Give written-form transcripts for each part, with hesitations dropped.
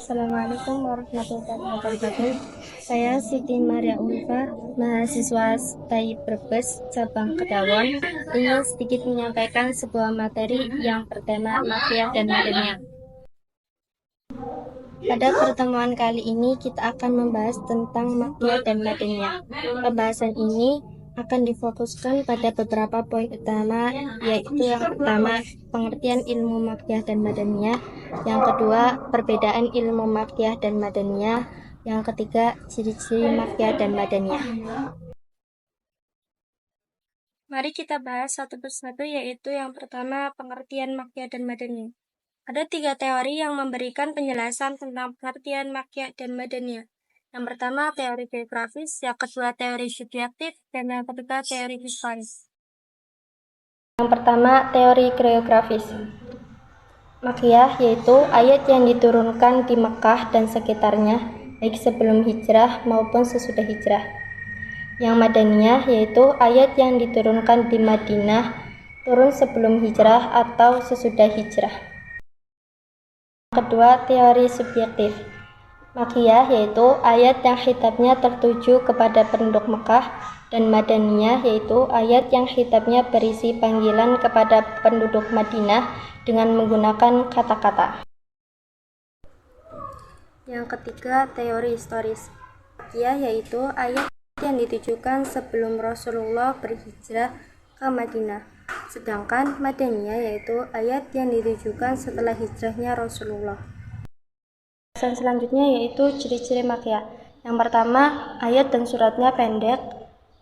Assalamualaikum warahmatullahi wabarakatuh. Saya Siti Maria Ulfa, mahasiswa STAI Brebes, cabang Kedawon, ingin sedikit menyampaikan sebuah materi yang bertema mafia dan madenia. Pada pertemuan kali ini kita akan membahas tentang mafia dan madenia. Pembahasan ini akan difokuskan pada beberapa poin utama, yaitu yang pertama, pengertian ilmu mafia dan madenia, yang kedua, perbedaan ilmu mafia dan madenia, yang ketiga, ciri-ciri mafia dan madenia. Mari kita bahas satu persatu, yaitu yang pertama, pengertian mafia dan madenia. Ada 3 teori yang memberikan penjelasan tentang pengertian mafia dan madenia. Yang pertama, teori geografis, yang kedua, teori subjektif, dan yang ketiga, teori historis. Yang pertama, teori geografis. Makkiyah yaitu ayat yang diturunkan di Mekah dan sekitarnya, baik sebelum hijrah maupun sesudah hijrah. Yang Madaniyah yaitu ayat yang diturunkan di Madinah, turun sebelum hijrah atau sesudah hijrah. Kedua, teori subjektif. Makkiyah yaitu ayat yang khitabnya tertuju kepada penduduk Mekah, dan Madaniyah yaitu ayat yang khitabnya berisi panggilan kepada penduduk Madinah dengan menggunakan kata-kata. Yang ketiga, teori historis. Makkiyah yaitu ayat yang ditujukan sebelum Rasulullah berhijrah ke Madinah. Sedangkan Madaniyah yaitu ayat yang ditujukan setelah hijrahnya Rasulullah. Pembahasan selanjutnya yaitu ciri-ciri makkiyah. Yang pertama, ayat dan suratnya pendek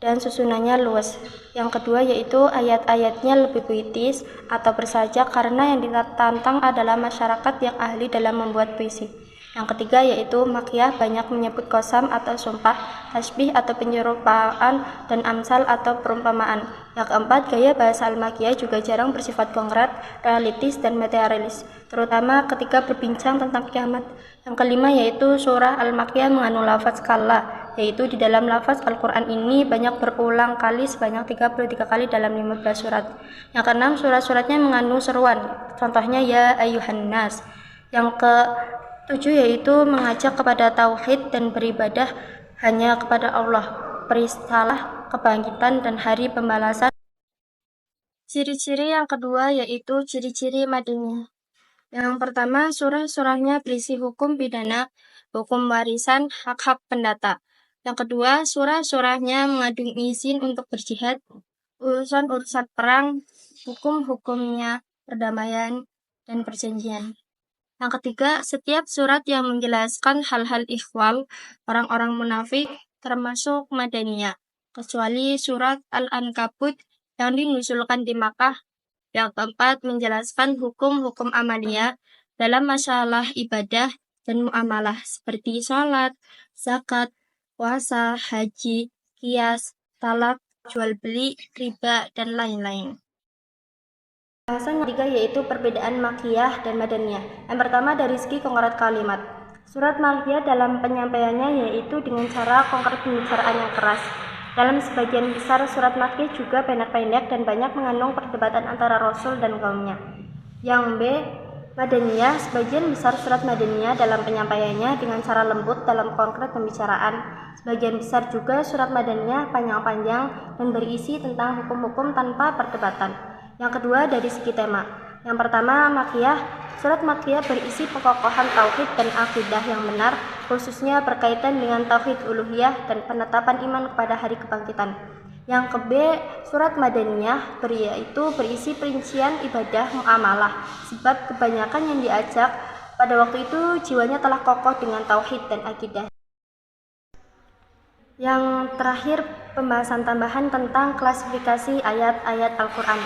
dan susunannya luas. Yang kedua yaitu ayat-ayatnya lebih puitis atau bersajak karena yang ditantang adalah masyarakat yang ahli dalam membuat puisi. Yang ketiga yaitu makkiyah banyak menyebut qasam atau sumpah, tasbih atau penyerupaan, dan amsal atau perumpamaan. Yang keempat, gaya bahasa al-makkiyah juga jarang bersifat konkret, realistis, dan materialis, terutama ketika berbincang tentang kiamat. Yang kelima yaitu surah al-makkiyah mengandung lafaz kalla, yaitu di dalam lafaz Al-Quran ini banyak berulang kali sebanyak 33 kali dalam 15 surat. Yang keenam, surat-suratnya mengandung seruan, contohnya ya ayyuhan nas. Yang ketujuh yaitu mengajak kepada tauhid dan beribadah hanya kepada Allah, peristiwa kebangkitan dan hari pembalasan. Ciri-ciri yang kedua yaitu ciri-ciri madaniyah. Yang pertama, surah-surahnya berisi hukum pidana, hukum warisan, hak-hak pendata. Yang kedua, surah-surahnya mengandung izin untuk berjihad, urusan-urusan perang, hukum-hukumnya, perdamaian, dan perjanjian. Yang ketiga, setiap surat yang menjelaskan hal-hal ikhwal, orang-orang munafik, termasuk Madaniyah, kecuali surat Al-Ankabut yang dinusulkan di Makkah. Yang keempat, menjelaskan hukum-hukum amaliyah dalam masalah ibadah dan muamalah seperti sholat, zakat, puasa, haji, qiyas, talak, jual beli, riba, dan lain-lain. Bahasan yang ketiga yaitu perbedaan makkiyah dan madaniyah. Yang pertama, dari segi konkret kalimat. Surat makkiyah dalam penyampaiannya yaitu dengan cara konkret pembicaraan yang keras. Dalam sebagian besar surat makkiyah juga pendek-pendek dan banyak mengandung perdebatan antara Rasul dan kaumnya. Yang B, Madaniyah, sebagian besar surat Madaniyah dalam penyampaiannya dengan cara lembut dalam konkret pembicaraan. Sebagian besar juga surat Madaniyah panjang-panjang dan berisi tentang hukum-hukum tanpa perdebatan. Yang kedua, dari segi tema. Yang pertama, makkiyah. Surat makkiyah berisi pengokohan tauhid dan akidah yang benar, khususnya berkaitan dengan tauhid uluhiyah dan penetapan iman kepada hari kebangkitan. Yang ke B, surat Madaniyah yaitu berisi perincian ibadah muamalah, sebab kebanyakan yang diajak pada waktu itu jiwanya telah kokoh dengan tauhid dan akidah. Yang terakhir, pembahasan tambahan tentang klasifikasi ayat-ayat Al-Quran.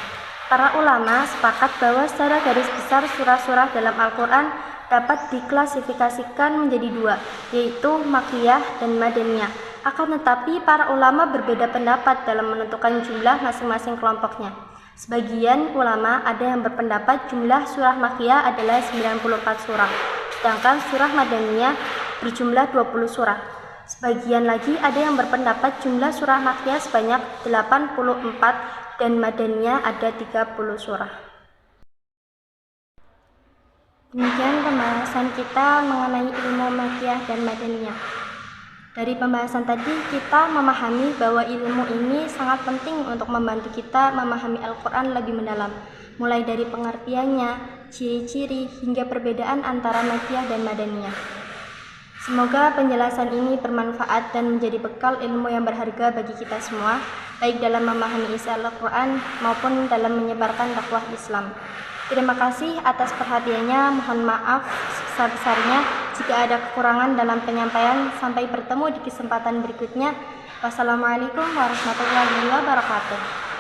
Para ulama sepakat bahwa secara garis besar surah-surah dalam Al-Quran dapat diklasifikasikan menjadi dua, yaitu makkiyah dan madaniyah. Akan tetapi para ulama berbeda pendapat dalam menentukan jumlah masing-masing kelompoknya. Sebagian ulama ada yang berpendapat jumlah surah makkiyah adalah 94 surah, sedangkan surah madaniyah berjumlah 20 surah. Sebagian lagi ada yang berpendapat jumlah surah makkiyah sebanyak 84 dan madaniyah ada 30 surah. Demikian pembahasan kita mengenai ilmu Makkiyah dan Madaniyah. Dari pembahasan tadi kita memahami bahwa ilmu ini sangat penting untuk membantu kita memahami Al-Quran lebih mendalam, mulai dari pengertiannya, ciri-ciri, hingga perbedaan antara Makkiyah dan Madaniyah. Semoga penjelasan ini bermanfaat dan menjadi bekal ilmu yang berharga bagi kita semua, baik dalam memahami isi Al-Quran maupun dalam menyebarkan dakwah Islam. Terima kasih atas perhatiannya. Mohon maaf sebesar-besarnya jika ada kekurangan dalam penyampaian. Sampai bertemu di kesempatan berikutnya. Wassalamualaikum warahmatullahi wabarakatuh.